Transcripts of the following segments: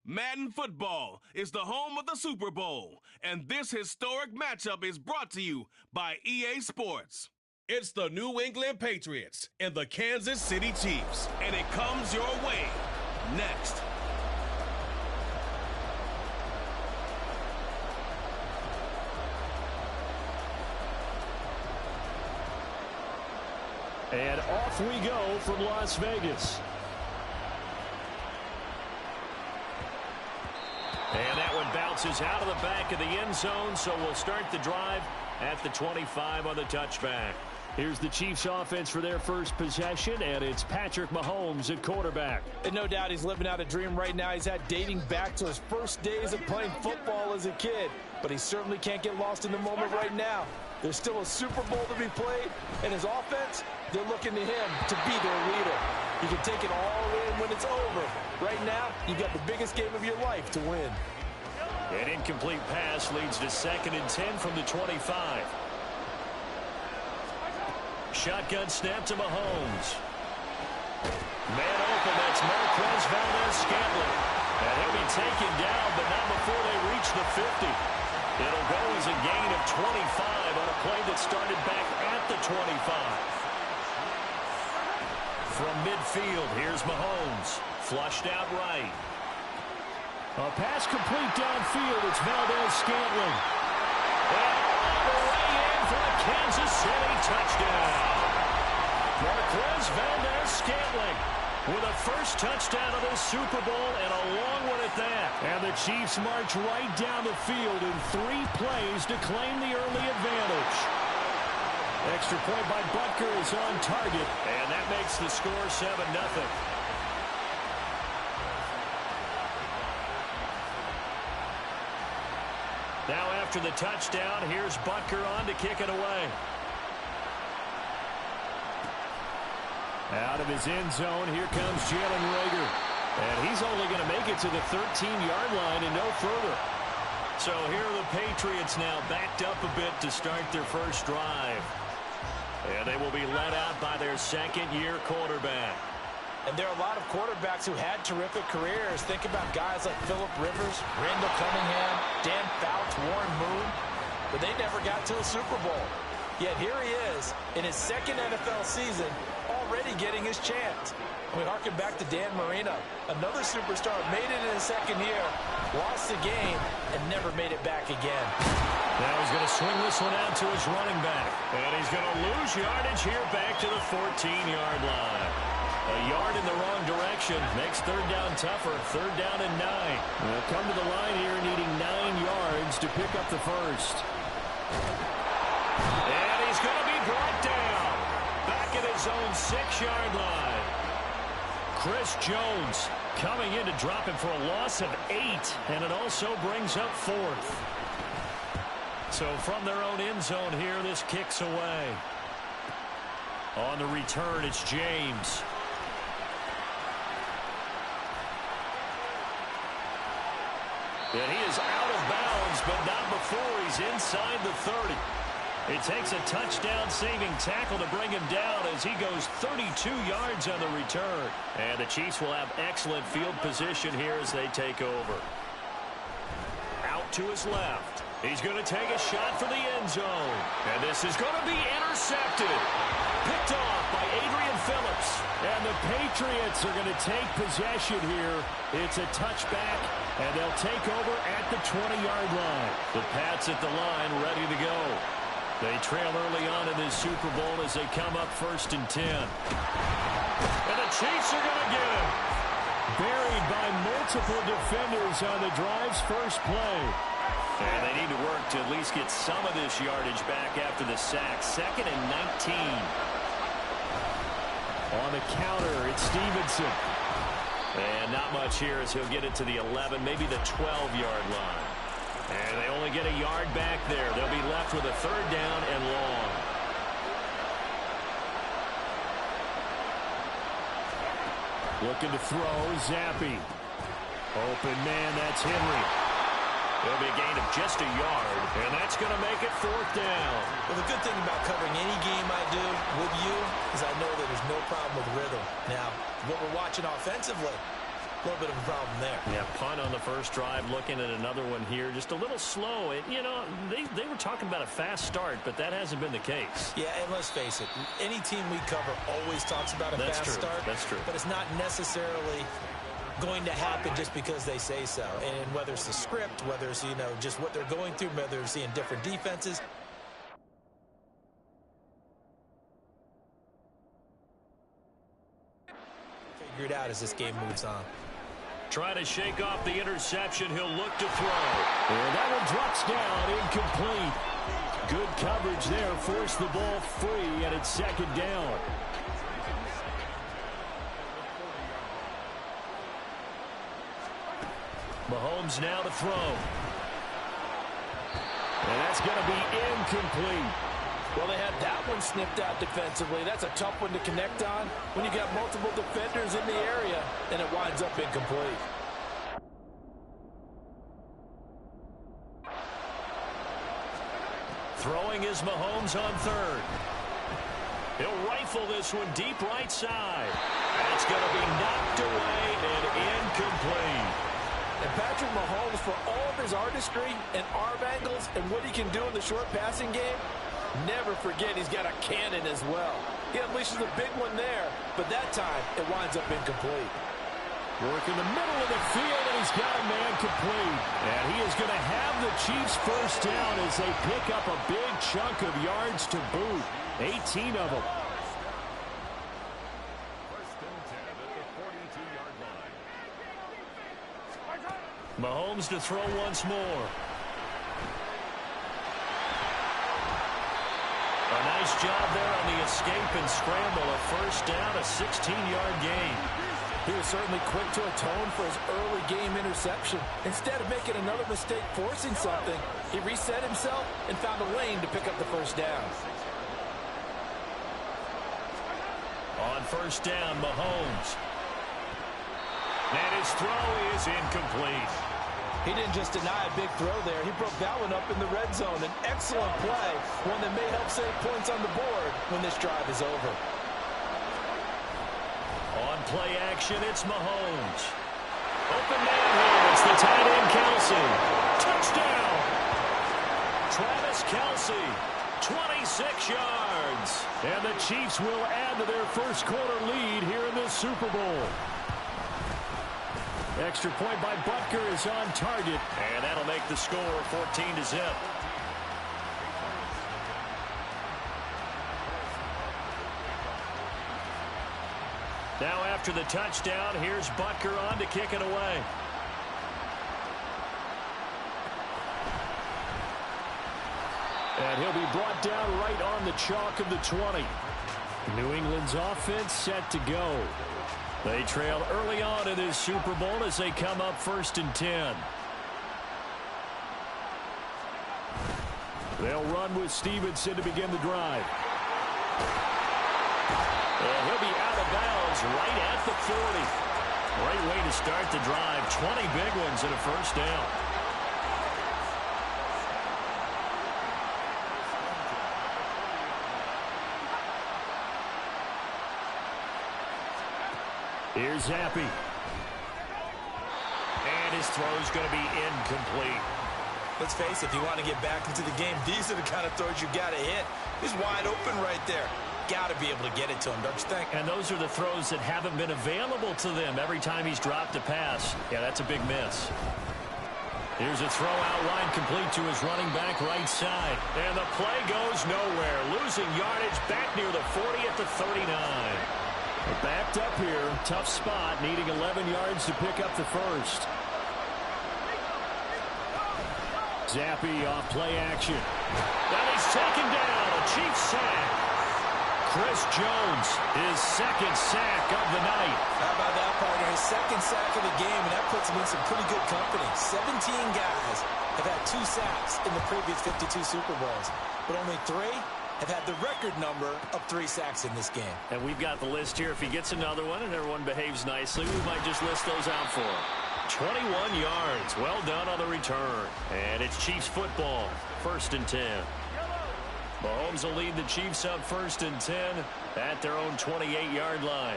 Madden football is the home of the Super Bowl, and this historic matchup is brought to you by EA Sports. It's the New England Patriots and the Kansas City Chiefs, and it comes your way next. And off we go from Las Vegas. And that one bounces out of the back of the end zone, so we'll start the drive at the 25 on the touchback. Here's the Chiefs offense for their first possession, and it's Patrick Mahomes at quarterback. And no doubt he's living out a dream right now. He's had dating back to his first days of playing football as a kid. But he certainly can't get lost in the moment right now. There's still a Super Bowl to be played, and his offense, they're looking to him to be their leader. You can take it all in when it's over. Right now, you've got the biggest game of your life to win. An incomplete pass leads to 2nd and 10 from the 25. Shotgun snap to Mahomes. Man open, that's Marquez Valdez-Scantling. And he'll be taken down, but not before they reach the 50. It'll go as a gain of 25 on a play that started back at the 25. From midfield, here's Mahomes. Flushed out right. A pass complete downfield. It's Valdez-Scantling. And all the way in for a Kansas City touchdown. Marquez Valdez-Scantling with a first touchdown of the Super Bowl, and a long one at that. And the Chiefs march right down the field in 3 plays to claim the early advantage. Extra point by Butker is on target, and that makes the score 7-0. Now after the touchdown, here's Butker on to kick it away. Out of his end zone, here comes Jalen Reagor. And he's only going to make it to the 13-yard line and no further. So here are the Patriots now backed up a bit to start their first drive. And they will be led out by their second-year quarterback. And there are a lot of quarterbacks who had terrific careers. Think about guys like Phillip Rivers, Randall Cunningham, Dan Fouts, Warren Moon. But they never got to a Super Bowl. Yet here he is in his second NFL season, already getting his chance. We harken back to Dan Marino, another superstar, made it in his second year, lost the game, and never made it back again. Now he's going to swing this one out to his running back. And he's going to lose yardage here back to the 14-yard line. A yard in the wrong direction makes third down tougher. 3rd down and 9. They'll come to the line here needing 9 yards to pick up the first. And he's going to be brought down back at his own 6-yard line. Chris Jones coming in to drop him for a loss of 8, and it also brings up 4th. So from their own end zone here, this kicks away. On the return, it's James. And he is out of bounds, but not before he's inside the 30. It takes a touchdown-saving tackle to bring him down as he goes 32 yards on the return. And the Chiefs will have excellent field position here as they take over. Out to his left. He's going to take a shot for the end zone. And this is going to be intercepted. Picked off by Adrian Phillips. And the Patriots are going to take possession here. It's a touchback, and they'll take over at the 20-yard line. The Pats at the line ready to go. They trail early on in this Super Bowl as they come up 1st and 10. And the Chiefs are going to get him. Buried by multiple defenders on the drive's first play. And they need to work to at least get some of this yardage back after the sack. 2nd and 19. On the counter, it's Stevenson. And not much here as he'll get it to the 11, maybe the 12-yard line. And they only get a yard back there. They'll be left with a 3rd down and long. Looking to throw, Zappi. Open man, that's Henry. It'll be a gain of just a yard, and that's going to make it 4th down. Well, the good thing about covering any game I do with you is I know that there's no problem with rhythm. Now, what we're watching offensively, A little bit of a problem there. Yeah, punt on the first drive, looking at another one here. Just a little slow. You know, they were talking about a fast start, but that hasn't been the case. Yeah, and let's face it, any team we cover always talks about a fast start. That's true. But it's not necessarily going to happen just because they say so. And whether it's the script, whether it's, you know, just what they're going through, whether they're seeing different defenses. Figure it out as this game moves on. Trying to shake off the interception. He'll look to throw. And that one drops down, incomplete. Good coverage there. Forced the ball free, and it's second down. Mahomes now to throw. And that's going to be incomplete. Well, they had that one snipped out defensively. That's a tough one to connect on when you got multiple defenders in the area, and it winds up incomplete. Throwing is Mahomes on third. He'll rifle this one deep right side. And it's going to be knocked away and incomplete. And Patrick Mahomes, for all of his artistry and arm angles and what he can do in the short passing game, never forget he's got a cannon as well. He unleashes a big one there, but that time it winds up incomplete. Work in the middle of the field, and he's got a man complete. And he is going to have the Chiefs first down as they pick up a big chunk of yards to boot. 18 of them. Mahomes to throw once more. A nice job there on the escape and scramble. A first down, a 16-yard gain. He was certainly quick to atone for his early game interception. Instead of making another mistake forcing something, he reset himself and found a lane to pick up the first down. On first down, Mahomes. And his throw is incomplete. He didn't just deny a big throw there. He broke that one up in the red zone. An excellent play, one that may help save points on the board when this drive is over. On play action, it's Mahomes. Open man here. It's the tight end, Kelce. Touchdown. Travis Kelce, 26 yards. And the Chiefs will add to their first quarter lead here in this Super Bowl. Extra point by Butker is on target. And that'll make the score 14-0. Now after the touchdown, here's Butker on to kick it away. And he'll be brought down right on the chalk of the 20. New England's offense set to go. They trail early on in this Super Bowl as they come up 1st and 10. They'll run with Stevenson to begin the drive. And he'll be out of bounds right at the 40. Great way to start the drive. 20 big ones and a first down. Here's Zappe. And his throw's going to be incomplete. Let's face it, if you want to get back into the game, these are the kind of throws you got to hit. He's wide open right there. Got to be able to get it to him, don't you think? And those are the throws that haven't been available to them every time he's dropped a pass. Yeah, that's a big miss. Here's a throw out wide complete to his running back right side. And the play goes nowhere. Losing yardage back near the 40 at the 39. Backed up here. Tough spot. Needing 11 yards to pick up the first. Zappe off play action. And he's taken down. A Chiefs sack. Chris Jones, his second sack of the night. How about that, partner? His second sack of the game, and that puts him in some pretty good company. 17 guys have had 2 sacks in the previous 52 Super Bowls, but only 3 have had the record number of 3 sacks in this game. And we've got the list here. If he gets another one and everyone behaves nicely, we might just list those out for him. 21 yards. Well done on the return. And it's Chiefs football. 1st and 10. Mahomes will lead the Chiefs up 1st and 10 at their own 28-yard line.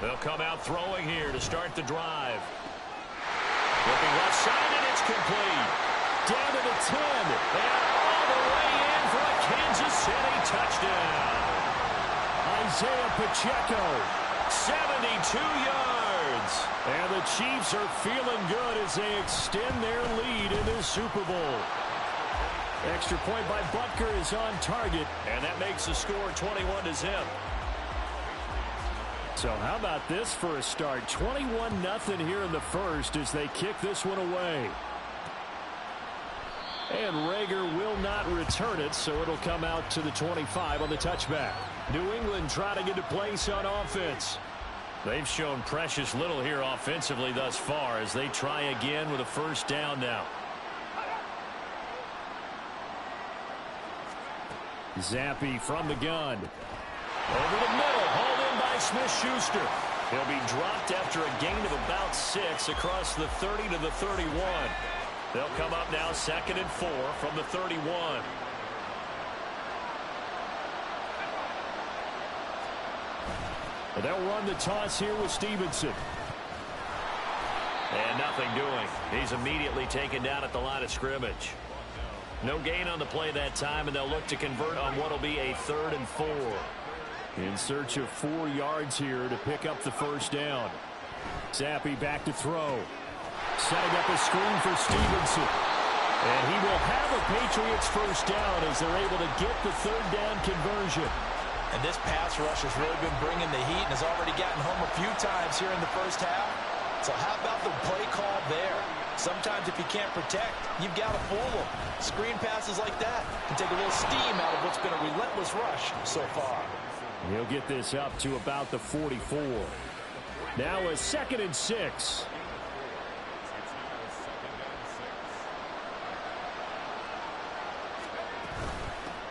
They'll come out throwing here to start the drive. Looking left side, and it's complete. Down to the 10, and all the way in for a Kansas City touchdown. Isaiah Pacheco, 72 yards. And the Chiefs are feeling good as they extend their lead in this Super Bowl. Extra point by Butker is on target, and that makes the score 21-0. So how about this for a start? 21-0 here in the first as they kick this one away. And Rager will not return it, so it'll come out to the 25 on the touchback. New England trotting into place on offense. They've shown precious little here offensively thus far as they try again with a first down now. Zappe from the gun. Over the middle, hauled in by Smith-Schuster. He'll be dropped after a gain of about 6 across the 30 to the 31. They'll come up now 2nd and 4 from the 31. And they'll run the toss here with Stevenson. And nothing doing. He's immediately taken down at the line of scrimmage. No gain on the play that time, and they'll look to convert on what will be a 3rd and 4. In search of 4 yards here to pick up the first down. Zappe back to throw. Setting up a screen for Stevenson. And he will have a Patriots first down as they're able to get the 3rd down conversion. And this pass rush has really been bringing the heat and has already gotten home a few times here in the first half. So how about the play call there? Sometimes if you can't protect, you've got to fool them. Screen passes like that can take a little steam out of what's been a relentless rush so far. He'll get this up to about the 44. Now a 2nd and 6.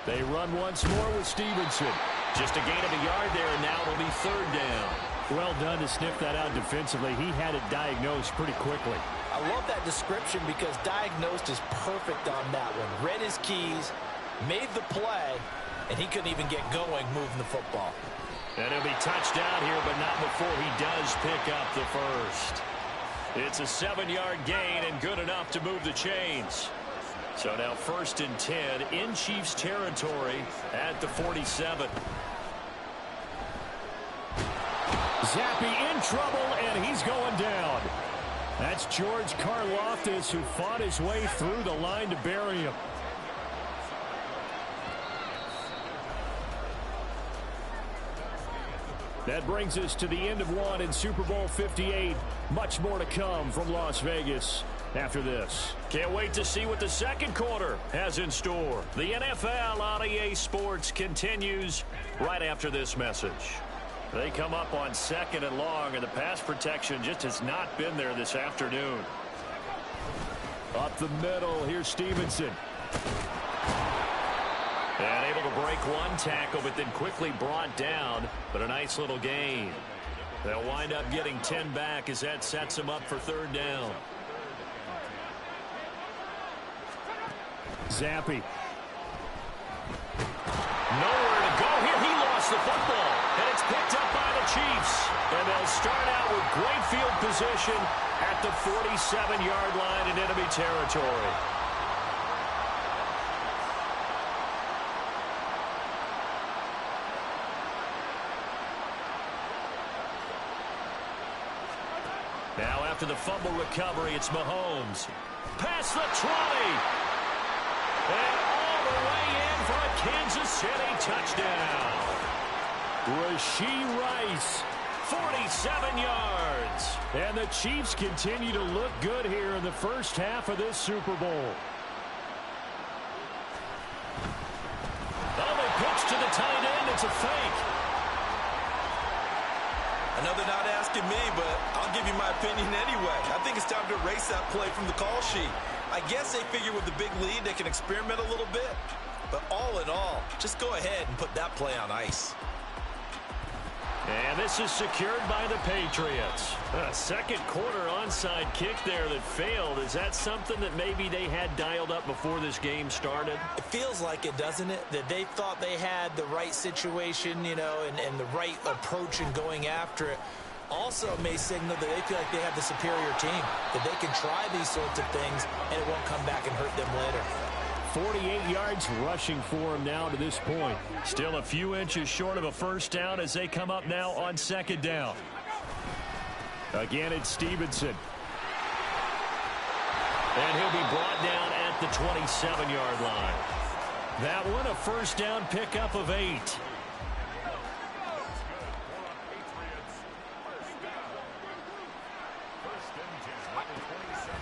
They run once more with Stevenson. Just a gain of a yard there, and now it'll be 3rd down. Well done to sniff that out defensively. He had it diagnosed pretty quickly. I love that description because diagnosed is perfect on that one. Read his keys, made the play, and he couldn't even get going moving the football. And he'll be touched down here, but not before he does pick up the first. It's a 7-yard gain and good enough to move the chains. So now 1st and 10 in Chiefs territory at the 47. Zappe in trouble, and he's going down. That's George Karlaftis, who fought his way through the line to bury him. That brings us to the end of one in Super Bowl 58. Much more to come from Las Vegas after this. Can't wait to see what the second quarter has in store. The NFL on EA Sports continues right after this message. They come up on 2nd and long, and the pass protection just has not been there this afternoon. Up the middle, here's Stevenson. And able to break one tackle, but then quickly brought down, but a nice little gain. They'll wind up getting 10 back as that sets them up for 3rd down. Zappe. Nowhere to go here. He lost the football, and it's picked up by the Chiefs. And they'll start out with great field position at the 47-yard line in enemy territory. Now after the fumble recovery, it's Mahomes. Past the 20. And all the way in for a Kansas City touchdown. Rashee Rice, 47 yards. And the Chiefs continue to look good here in the first half of this Super Bowl. Oh, they pitch to the tight end. It's a fake. I know they're not asking me, but I'll give you my opinion anyway. I think it's time to erase that play from the call sheet. I guess they figure with the big lead they can experiment a little bit. But all in all, just go ahead and put that play on ice. And this is secured by the Patriots. A second quarter onside kick there that failed. Is that something that maybe they had dialed up before this game started? It feels like it, doesn't it? That they thought they had the right situation, you know, and the right approach in going after it. Also may signal that they feel like they have the superior team, that they can try these sorts of things and it won't come back and hurt them later. 48 yards rushing for him now to this point. Still a few inches short of a first down as they come up now on second down. Again, it's Stevenson. And he'll be brought down at the 27-yard line. That one, a first down pickup of 8.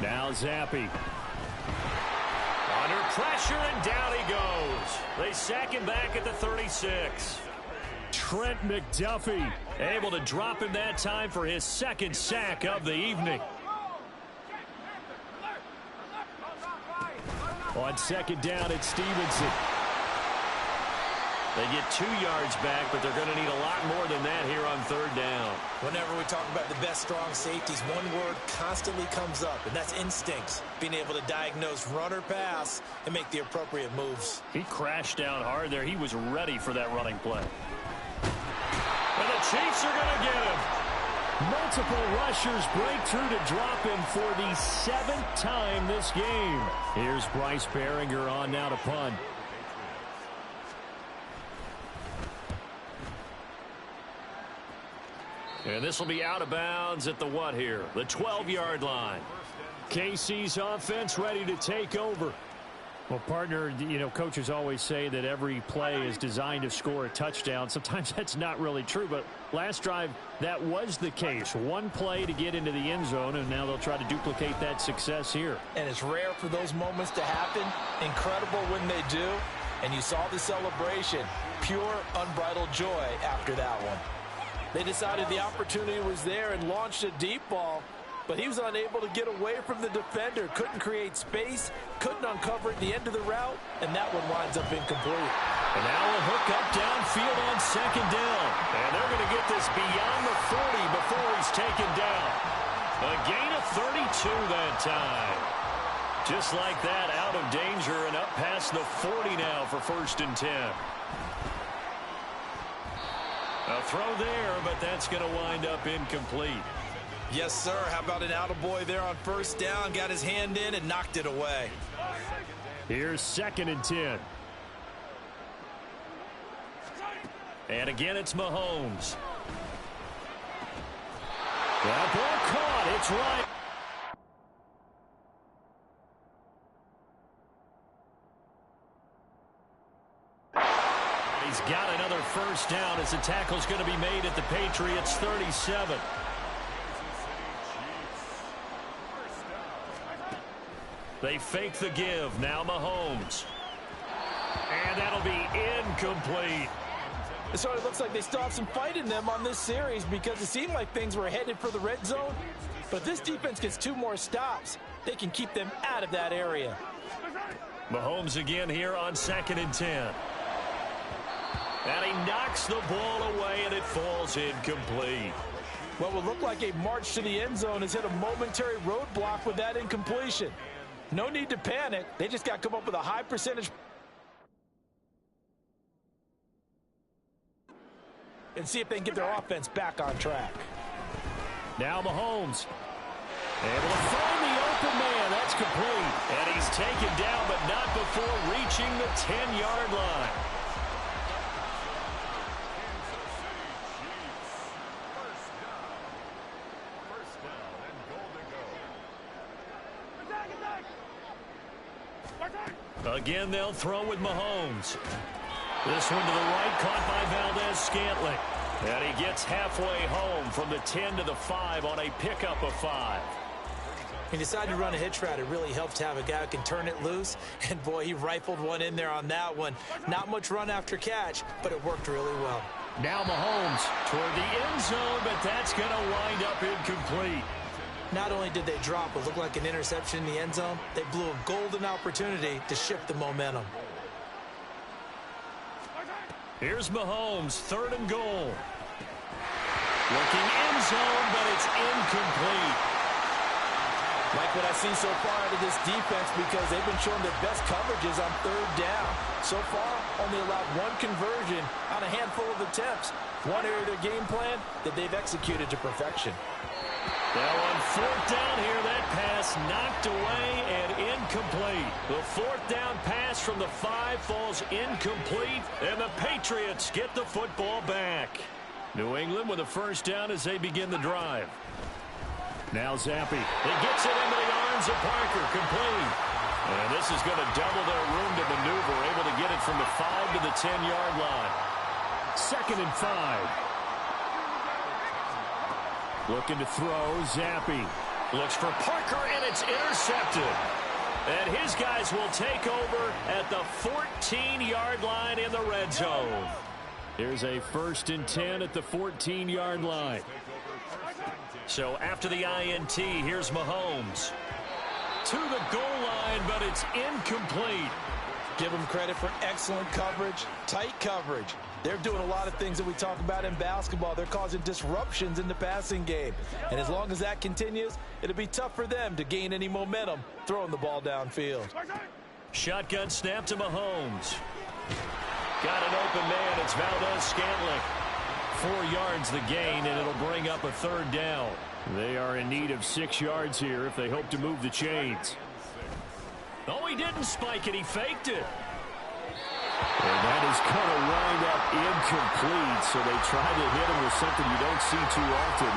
Now Zappi. Under pressure, and down he goes. They sack him back at the 36. Trent McDuffie able to drop him that time for his second sack of the evening. On second down, it's Stevenson. They get 2 yards back, but they're going to need a lot more than that here on third down. Whenever we talk about the best strong safeties, one word constantly comes up, and that's instincts. Being able to diagnose run or pass and make the appropriate moves. He crashed down hard there. He was ready for that running play. And the Chiefs are going to get him. Multiple rushers break through to drop him for the 7th time this game. Here's Bryce Behringer on now to punt. And this will be out of bounds at the what here? The 12-yard line. KC's offense ready to take over. Well, partner, you know, coaches always say that every play is designed to score a touchdown. Sometimes that's not really true, but last drive, that was the case. One play to get into the end zone, and now they'll try to duplicate that success here. And it's rare for those moments to happen. Incredible when they do. And you saw the celebration. Pure, unbridled joy after that one. They decided the opportunity was there and launched a deep ball, but he was unable to get away from the defender, couldn't create space, couldn't uncover at the end of the route, and that one winds up incomplete. And now a hook up downfield on second down. And they're going to get this beyond the 40 before he's taken down. A gain of 32 that time. Just like that, out of danger and up past the 40 now for 1st and 10. A throw there, but that's going to wind up incomplete. Yes, sir. How about an attaboy there on first down? Got his hand in and knocked it away. Here's 2nd and 10. And again, it's Mahomes. That ball caught. It's right. He's got another first down as the tackle's going to be made at the Patriots' 37. They fake the give. Now Mahomes. And that'll be incomplete. It sort of looks like they still have some fight in them on this series because it seemed like things were headed for the red zone. But if this defense gets 2 more stops, they can keep them out of that area. Mahomes again here on 2nd and 10. And he knocks the ball away, and it falls incomplete. What would look like a march to the end zone has hit a momentary roadblock with that incompletion. No need to panic. They just got to come up with a high percentage and see if they can get their offense back on track. Now Mahomes. Able to find the open man. That's complete. And he's taken down, but not before reaching the 10-yard line. Again, they'll throw with Mahomes. This one to the right, caught by Valdez-Scantling. And he gets halfway home from the 10 to the 5 on a pickup of 5. He decided to run a hitch route. It really helps to have a guy who can turn it loose. And, boy, he rifled one in there on that one. Not much run after catch, but it worked really well. Now Mahomes toward the end zone, but that's going to wind up incomplete. Not only did they drop what looked like an interception in the end zone, they blew a golden opportunity to shift the momentum. Here's Mahomes, 3rd and goal. Looking end zone, but it's incomplete. Like what I've seen so far out of this defense because they've been showing their best coverages on third down. So far, only allowed one conversion on a handful of attempts. One area of their game plan that they've executed to perfection. Now on fourth down here, that pass knocked away and incomplete. The fourth down pass from the 5 falls incomplete, and the Patriots get the football back. New England with a first down as they begin the drive. Now Zappi. He gets it into the arms of Parker, complete. And this is going to double their room to maneuver, able to get it from the 5 to the 10-yard line. 2nd and 5. Looking to throw, Zappi. Looks for Parker, and it's intercepted. And his guys will take over at the 14-yard line in the red zone. Here's a 1st and 10 at the 14-yard line. So after the INT, here's Mahomes. To the goal line, but it's incomplete. Give them credit for excellent coverage, tight coverage. They're doing a lot of things that we talk about in basketball. They're causing disruptions in the passing game. And as long as that continues, it'll be tough for them to gain any momentum throwing the ball downfield. Shotgun snap to Mahomes. Got an open man. It's Valdez-Scantling. 4 yards the gain, and it'll bring up a 3rd down. They are in need of 6 yards here if they hope to move the chains. Oh, he didn't spike it. He faked it. And that is going to wind up incomplete, so they try to hit him with something you don't see too often,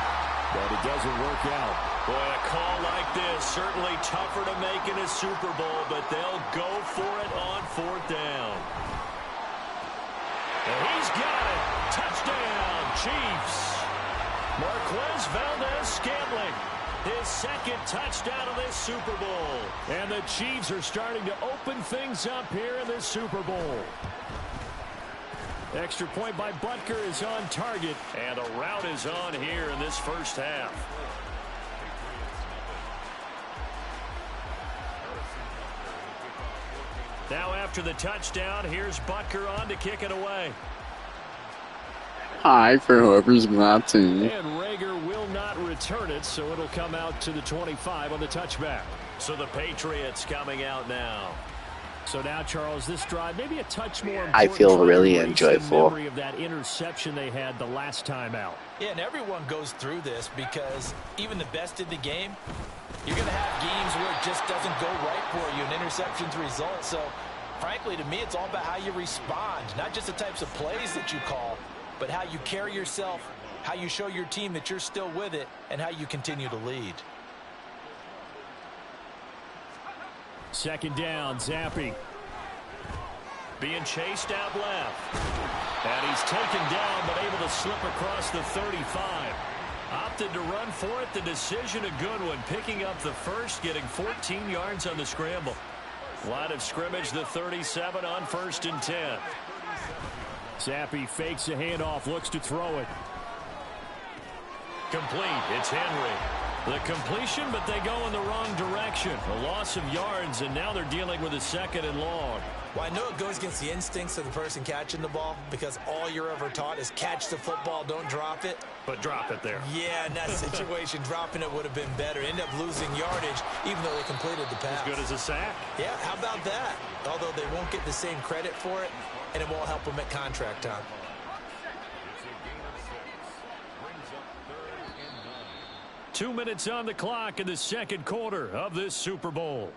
but it doesn't work out. Boy, a call like this, certainly tougher to make in a Super Bowl, but they'll go for it on 4th down. And he's got it. Touchdown, Chiefs. Marquez Valdez-Scantling. His 2nd touchdown of this Super Bowl. And the Chiefs are starting to open things up here in this Super Bowl. Extra point by Butker is on target. And a route is on here in this first half. Now after the touchdown, here's Butker on to kick it away. High for whoever's not to. And Rager will not return it, so it'll come out to the 25 on the touchback. So the Patriots coming out now. So now, Charles, this drive maybe a touch more important. I feel really enjoyable. Memory of that interception they had the last time out. Yeah, and everyone goes through this because even the best in the game, you're going to have games where it just doesn't go right for you, and interceptions result. So, frankly, to me, it's all about how you respond, not just the types of plays that you call, but how you carry yourself, how you show your team that you're still with it, and how you continue to lead. 2nd down, Zappi. Being chased out left. And he's taken down, but able to slip across the 35. Opted to run for it. The decision a good one. Picking up the 1st, getting 14 yards on the scramble. Line of scrimmage, the 37 on 1st and 10. Zappi fakes a handoff, looks to throw it. Complete. It's Henry. The completion, but they go in the wrong direction. A loss of yards, and now they're dealing with a 2nd and long. Well, I know it goes against the instincts of the person catching the ball because all you're ever taught is catch the football, don't drop it. But drop it there. Yeah, in that situation, dropping it would have been better. End up losing yardage, even though they completed the pass. As good as a sack. Yeah, how about that? Although they won't get the same credit for it, and it won't help them at contract time. Two minutes on the clock in the 2nd quarter of this Super Bowl.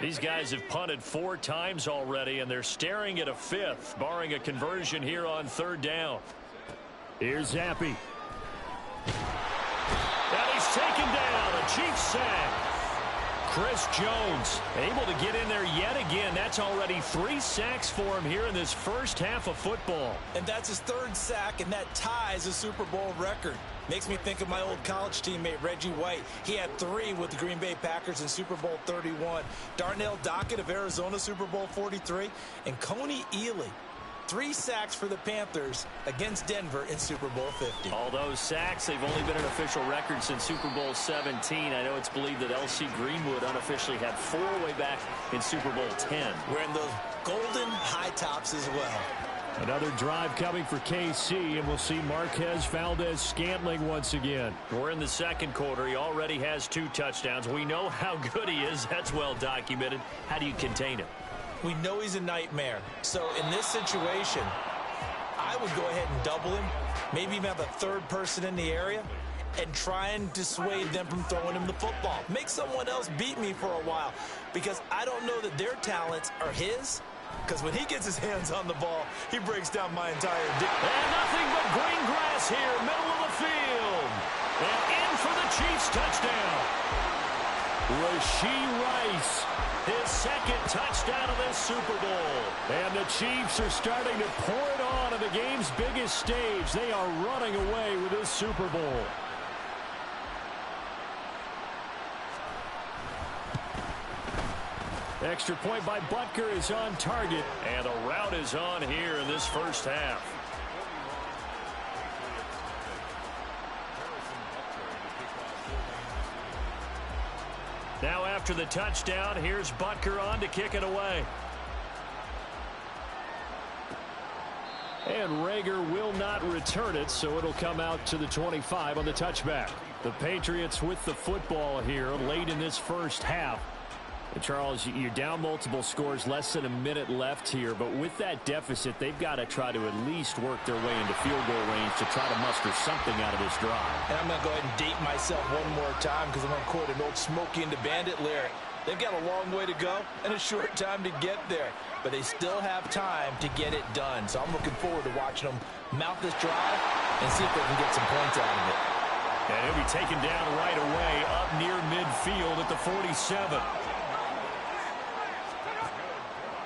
These guys have punted 4 times already, and they're staring at a 5th, barring a conversion here on 3rd down. Here's Zappi. And he's taken down. A Chiefs sack. Chris Jones able to get in there yet again. That's already 3 sacks for him here in this first half of football. And that's his 3rd sack, and that ties a Super Bowl record. Makes me think of my old college teammate, Reggie White. He had 3 with the Green Bay Packers in Super Bowl 31. Darnell Dockett of Arizona, Super Bowl 43. And Coney Ealy, 3 sacks for the Panthers against Denver in Super Bowl 50. All those sacks, they've only been an official record since Super Bowl 17. I know it's believed that L.C. Greenwood unofficially had 4 way back in Super Bowl 10. Wearing those golden high tops as well. Another drive coming for KC, and we'll see Marquez Valdez-Scantling once again. We're in the second quarter. He already has 2 touchdowns. We know how good he is. That's well documented. How do you contain him? We know he's a nightmare. So in this situation, I would go ahead and double him, maybe even have a third person in the area, and try and dissuade them from throwing him the football. Make someone else beat me for a while, because I don't know that their talents are his. Because when he gets his hands on the ball, he breaks down my entire day. And nothing but green grass here, middle of the field. And in for the Chiefs touchdown. Rashee Rice, his second touchdown of this Super Bowl. And the Chiefs are starting to pour it on the game's biggest stage. They are running away with this Super Bowl. Extra point by Butker is on target. And a route is on here in this first half. Now after the touchdown, here's Butker on to kick it away. And Rager will not return it, so it'll come out to the 25 on the touchback. The Patriots with the football here late in this first half. Charles, you're down multiple scores, less than a minute left here, but with that deficit, they've got to try to at least work their way into field goal range to try to muster something out of this drive. And I'm going to go ahead and date myself one more time because I'm going to quote an old Smokey and the Bandit lyric. They've got a long way to go and a short time to get there, but they still have time to get it done. So I'm looking forward to watching them mount this drive and see if they can get some points out of it. And he'll be taken down right away up near midfield at the 47.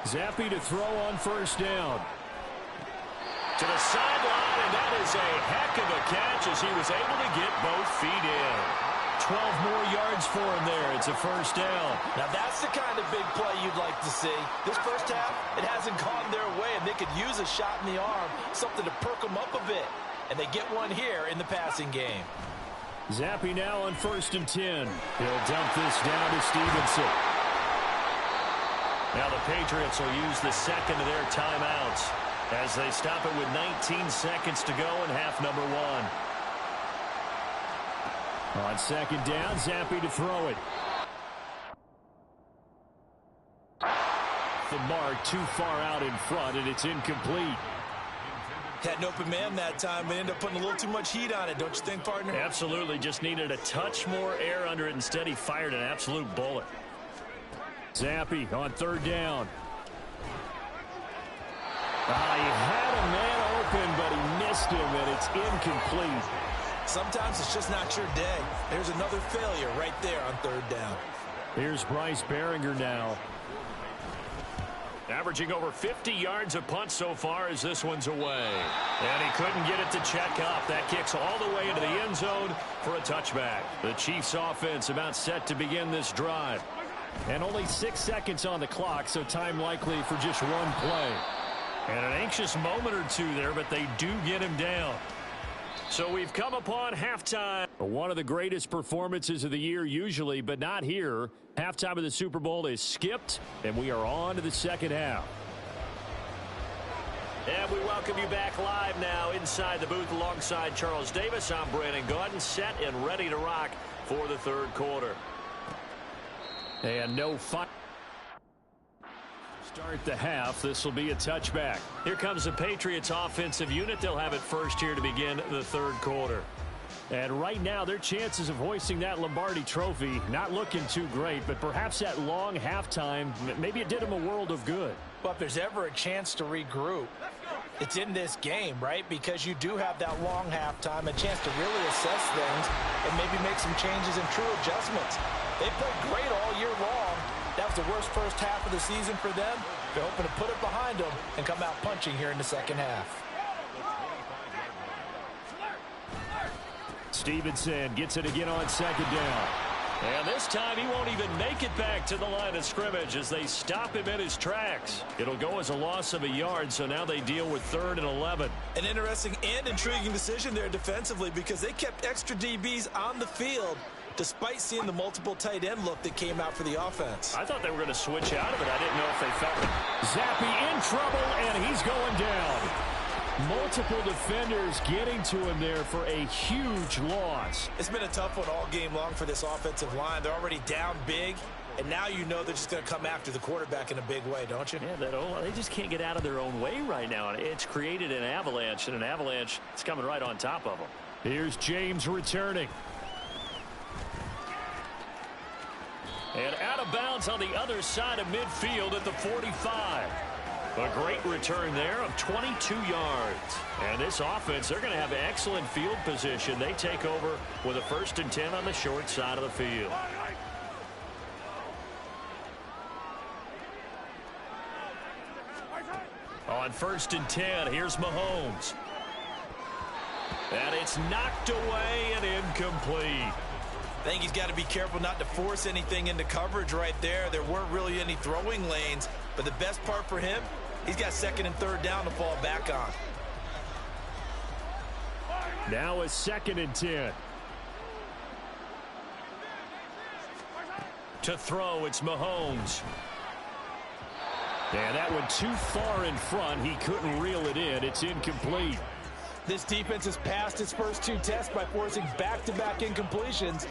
Zappi to throw on first down. To the sideline, and that is a heck of a catch as he was able to get both feet in. 12 more yards for him there. It's a first down. Now that's the kind of big play you'd like to see. This first half, it hasn't gone their way, and they could use a shot in the arm, something to perk them up a bit. And they get one here in the passing game. Zappi now on 1st and 10. He'll dump this down to Stevenson. Now the Patriots will use the second of their timeouts as they stop it with 19 seconds to go in half number 1. On second down, Zappi to throw it. The mark too far out in front, and it's incomplete. Had an open man that time, but ended up putting a little too much heat on it, don't you think, partner? Absolutely. Just needed a touch more air under it. Instead, he fired an absolute bullet. Zappi on 3rd down. He had a man open, but he missed him, and it's incomplete. Sometimes it's just not your day. There's another failure right there on 3rd down. Here's Bryce Behringer now. Averaging over 50 yards a punt so far as this one's away. And he couldn't get it to check up. That kicks all the way into the end zone for a touchback. The Chiefs offense about set to begin this drive. And only 6 seconds on the clock, so time likely for just one play. And an anxious moment or two there, but they do get him down. So we've come upon halftime. One of the greatest performances of the year usually, but not here. Halftime of the Super Bowl is skipped, and we are on to the second half. And we welcome you back live now inside the booth alongside Charles Davis. I'm Brandon Gaudin, set and ready to rock for the third quarter. And no fight. Start the half. This will be a touchback. Here comes the Patriots offensive unit. They'll have it first here to begin the third quarter. And right now, their chances of hoisting that Lombardi trophy not looking too great, but perhaps that long halftime, maybe it did them a world of good. But if there's ever a chance to regroup, it's in this game, right? Because you do have that long halftime, a chance to really assess things and maybe make some changes and true adjustments. They played great all year long. That was the worst first half of the season for them. They're hoping to put it behind them and come out punching here in the second half. Stevenson gets it again on second down. And this time he won't even make it back to the line of scrimmage as they stop him in his tracks. It'll go as a loss of a yard, so now they deal with 3rd and 11. An interesting and intriguing decision there defensively because they kept extra DBs on the field despite seeing the multiple tight end look that came out for the offense. I thought they were going to switch out of it. I didn't know if they felt it. Zappe in trouble, and he's going down. Multiple defenders getting to him there for a huge loss. It's been a tough one all game long for this offensive line. They're already down big, and now you know they're just going to come after the quarterback in a big way, don't you? Yeah, they just can't get out of their own way right now. It's created an avalanche, and an avalanche is coming right on top of them. Here's James returning. And out of bounds on the other side of midfield at the 45. A great return there of 22 yards. And this offense, they're going to have excellent field position. They take over with a 1st and 10 on the short side of the field. On 1st and 10, here's Mahomes. And it's knocked away and incomplete. I think he's got to be careful not to force anything into coverage right there. There weren't really any throwing lanes, but the best part for him, he's got 2nd and 3rd down to fall back on. Now a 2nd and 10. To throw, it's Mahomes. And that one too far in front. He couldn't reel it in. It's incomplete. This defense has passed its first 2 tests by forcing back-to-back incompletions.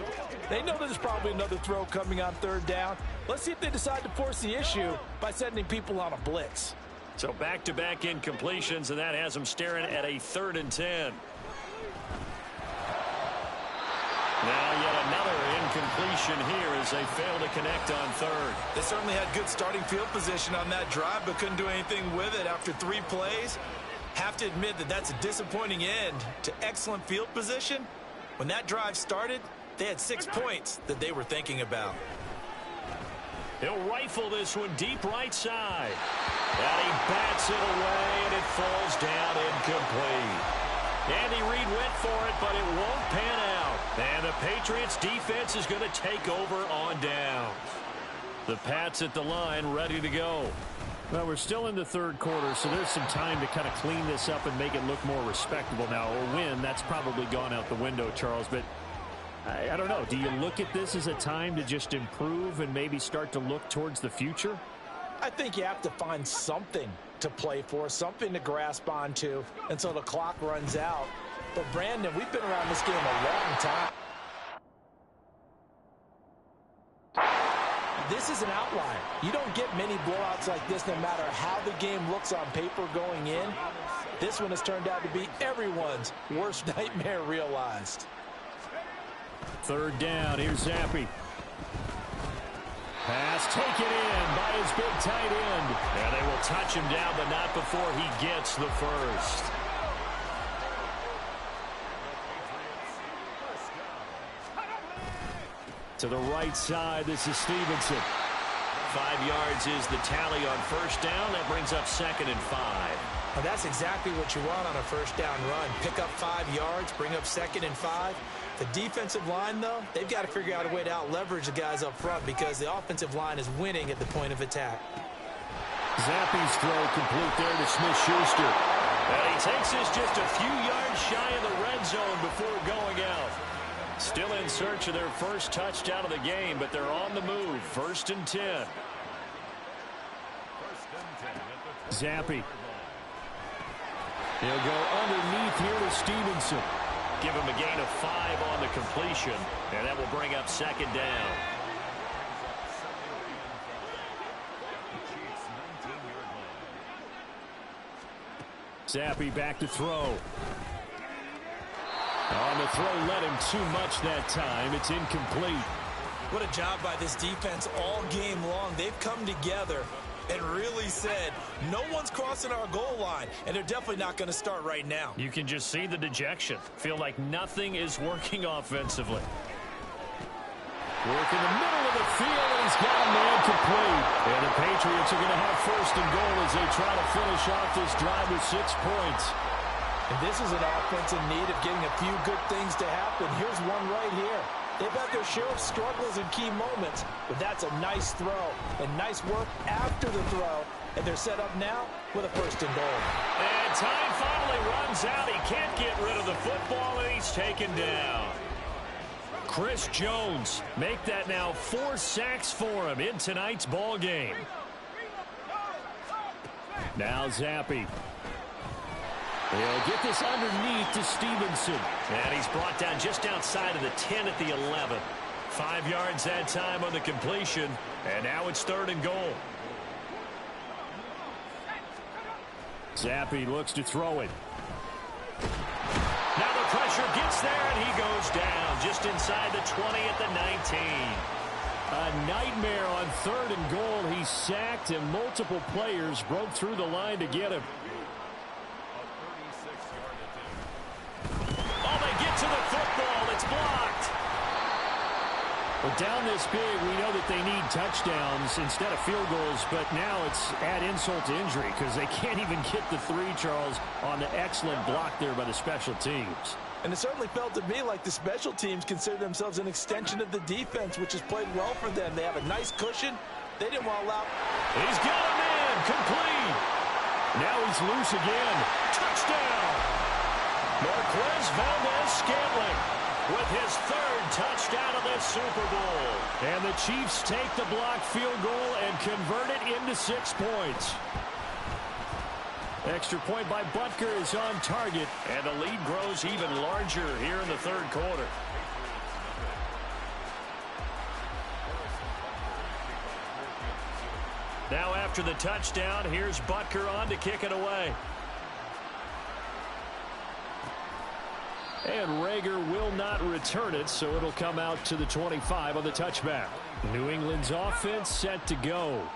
They know there's probably another throw coming on 3rd down. Let's see if they decide to force the issue by sending people on a blitz. So back-to-back incompletions, and that has them staring at a 3rd and 10. Now yet another incompletion here as they fail to connect on 3rd. They certainly had good starting field position on that drive, but couldn't do anything with it after 3 plays. Have to admit that that's a disappointing end to excellent field position. When that drive started, they had 6 points that they were thinking about. He'll rifle this one deep right side. And he bats it away, and it falls down incomplete. Andy Reid went for it, but it won't pan out. And the Patriots defense is going to take over on downs. The Pats at the line ready to go. Well, we're still in the 3rd quarter, so there's some time to kind of clean this up and make it look more respectable. Now, a win, that's probably gone out the window, Charles, but I don't know. Do you look at this as a time to just improve and maybe start to look towards the future? I think you have to find something to play for, something to grasp onto until the clock runs out. But, Brandon, we've been around this game a long time. This is an outlier. You don't get many blowouts like this no matter how the game looks on paper going in. This one has turned out to be everyone's worst nightmare realized. 3rd down. Here's Zappe. Pass taken in by his big tight end. And they will touch him down, but not before he gets the 1st. To the right side, this is Stevenson. 5 yards is the tally on 1st down. That brings up 2nd and 5. Well, that's exactly what you want on a 1st down run. Pick up 5 yards, bring up 2nd and 5. The defensive line, though, they've got to figure out a way to out-leverage the guys up front because the offensive line is winning at the point of attack. Zappe's throw complete there to Smith-Schuster. And he takes this just a few yards shy of the red zone before going out. Still in search of their 1st touchdown of the game, but they're on the move. 1st and 10. Zappe. He'll go underneath here to Stevenson. Give him a gain of 5 on the completion, and that will bring up 2nd down. Zappe back to throw. On the throw, led him too much that time. It's incomplete. What a job by this defense all game long. They've come together and really said, no one's crossing our goal line, and they're definitely not going to start right now. You can just see the dejection. Feel like nothing is working offensively. Work in the middle of the field, and he's got a man complete. And the Patriots are going to have 1st and goal as they try to finish off this drive with 6 points. And this is an offense in need of getting a few good things to happen. Here's one right here. They've had their share of struggles in key moments, but that's a nice throw and nice work after the throw. And they're set up now with a 1st and goal. And time finally runs out. He can't get rid of the football, and he's taken down. Chris Jones make that now 4 sacks for him in tonight's ball game. Now Zappi. He'll get this underneath to Stevenson. And he's brought down just outside of the 10 at the 11. 5 yards that time on the completion. And now it's 3rd and goal. Zappi looks to throw it. Now the pressure gets there, and he goes down just inside the 20 at the 19. A nightmare on 3rd and goal. He's sacked, and multiple players broke through the line to get him. Oh, they get to the football. It's blocked. But down this big, we know that they need touchdowns instead of field goals, but now it's add insult to injury because they can't even get the 3, Charles, on the excellent block there by the special teams. And it certainly felt to me like the special teams consider themselves an extension of the defense, which has played well for them. They have a nice cushion. They didn't want to allow. He's got a man, complete. Now he's loose again. Touchdown. Marquez Valdez-Scantling with his 3rd touchdown of the Super Bowl. And the Chiefs take the blocked field goal and convert it into 6 points. Extra point by Butker is on target, and the lead grows even larger here in the 3rd quarter. Now after the touchdown, here's Butker on to kick it away. And Rager will not return it, so it'll come out to the 25 on the touchback. New England's offense set to go.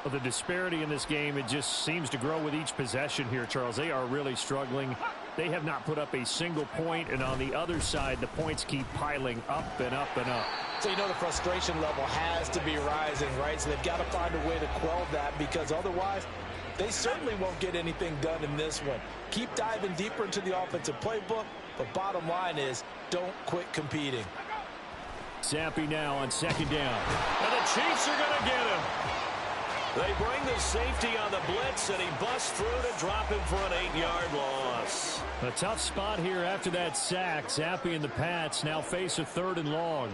Well, the disparity in this game, it just seems to grow with each possession here, Charles. They are really struggling. They have not put up a single point, and on the other side, the points keep piling up and up and up. So you know the frustration level has to be rising, right? So they've got to find a way to quell that, because otherwise they certainly won't get anything done in this one. Keep diving deeper into the offensive playbook, but bottom line is don't quit competing. Zappi now on 2nd down. And the Chiefs are going to get him. They bring the safety on the blitz, and he busts through to drop him for an 8-yard loss. A tough spot here after that sack. Zappi and the Pats now face a 3rd and long.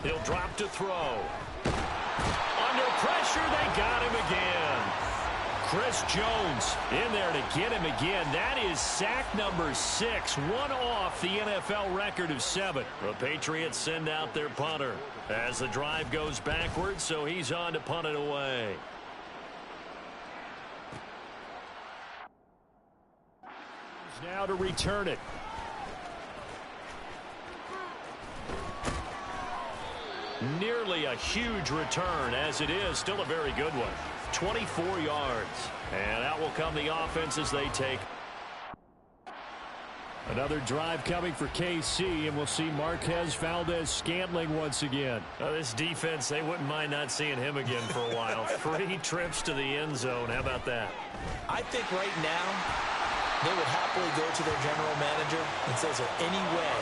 He'll drop to throw. Under pressure, they got him again. Chris Jones in there to get him again. That is sack number 6, one off the NFL record of 7. The Patriots send out their punter as the drive goes backwards, so he's on to punt it away. Now to return it. Nearly a huge return, as it is still a very good one. 24 yards. And out will come the offense as they take. Another drive coming for KC, and we'll see Marquez Valdez-Scantling once again. This defense, they wouldn't mind not seeing him again for a while. 3 trips to the end zone. How about that? I think right now they would happily go to their general manager and say, is there any way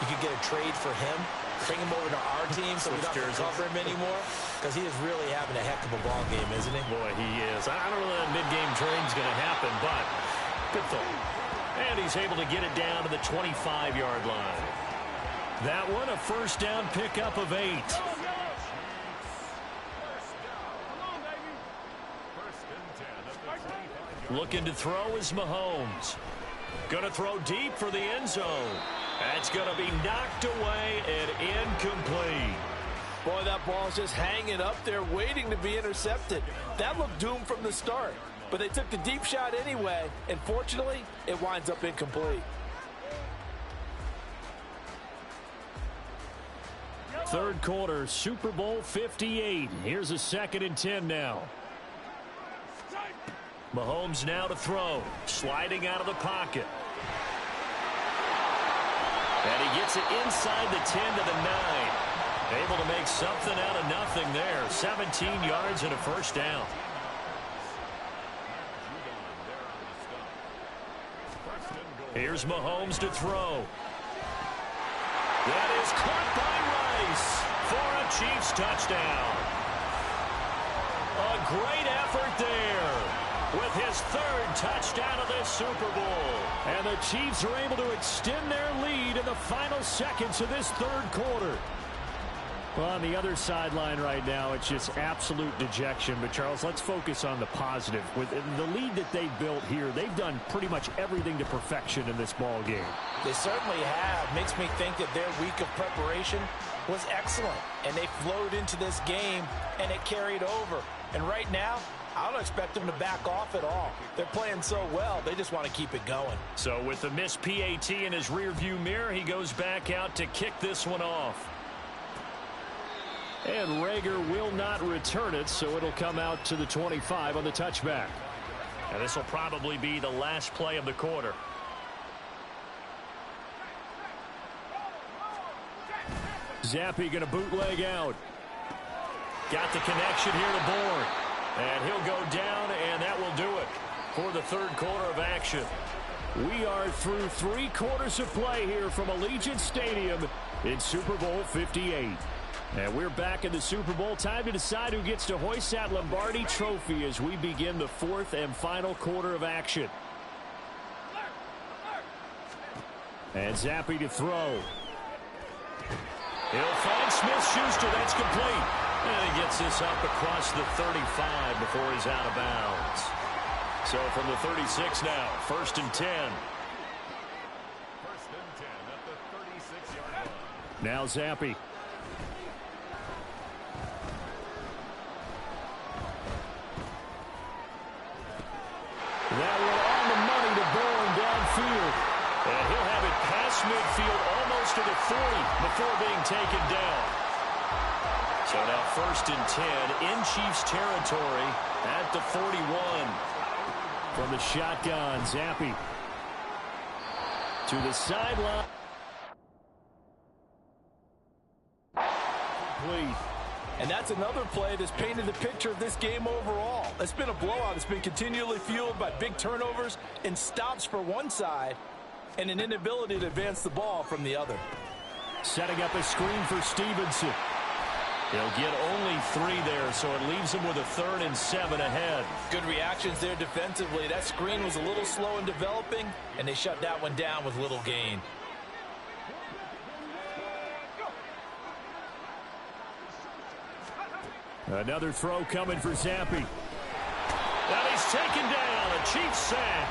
you could get a trade for him? Bring him over to our team so we don't have to cover him anymore, because he is really having a heck of a ball game, isn't he? Boy, he is. I don't know that mid-game trade's going to happen, but good thought. And he's able to get it down to the 25-yard line. That one, a 1st down pickup of 8. Looking to throw is Mahomes. Going to throw deep for the end zone. That's going to be knocked away and incomplete. Boy, that ball's just hanging up there waiting to be intercepted. That looked doomed from the start. But they took the deep shot anyway, and fortunately, it winds up incomplete. 3rd quarter, Super Bowl 58. Here's a 2nd and 10 now. Mahomes now to throw. Sliding out of the pocket. And he gets it inside the 10 to the 9. Able to make something out of nothing there. 17 yards and a 1st down. Here's Mahomes to throw. That is caught by Rice for a Chiefs touchdown. A great effort there with his 3rd touchdown of this Super Bowl. And the Chiefs are able to extend their lead in the the final seconds of this third quarter. Well, on the other sideline right now, it's just absolute dejection. But, Charles, let's focus on the positive. With the lead that they've built here, they've done pretty much everything to perfection in this ball game. They certainly have. Makes me think that their week of preparation was excellent. And they flowed into this game, and it carried over. And right now, I don't expect them to back off at all. They're playing so well, they just want to keep it going. So with the missed PAT in his rearview mirror, he goes back out to kick this one off. And Rager will not return it, so it'll come out to the 25 on the touchback. And this will probably be the last play of the quarter. Zappi going to bootleg out. Got the connection here to Bourne. And he'll go down, and that will do it for the third quarter of action. We are through 3 quarters of play here from Allegiant Stadium in Super Bowl 58. And we're back in the Super Bowl. Time to decide who gets to hoist that Lombardi trophy as we begin the 4th and final quarter of action. And Zappi to throw. He'll find Smith-Schuster. That's complete. And he gets this up across the 35 before he's out of bounds. So from the 36 now, 1st and 10. 1st and 10 at the 36-yard line. Now Zappi. That one on the money to Bourne downfield. And he'll have it past midfield almost to the 40 before being taken down. So now 1st and 10 in Chiefs territory at the 41. From the shotgun, Zappi to the sideline. Complete. And that's another play that's painted the picture of this game overall. It's been a blowout. It's been continually fueled by big turnovers and stops for one side and an inability to advance the ball from the other. Setting up a screen for Stevenson. He'll get only 3 there, so it leaves him with a 3rd and 7 ahead. Good reactions there defensively. That screen was a little slow in developing, and they shut that one down with little gain. Another throw coming for Zappi. Now he's taken down. A Chiefs sack.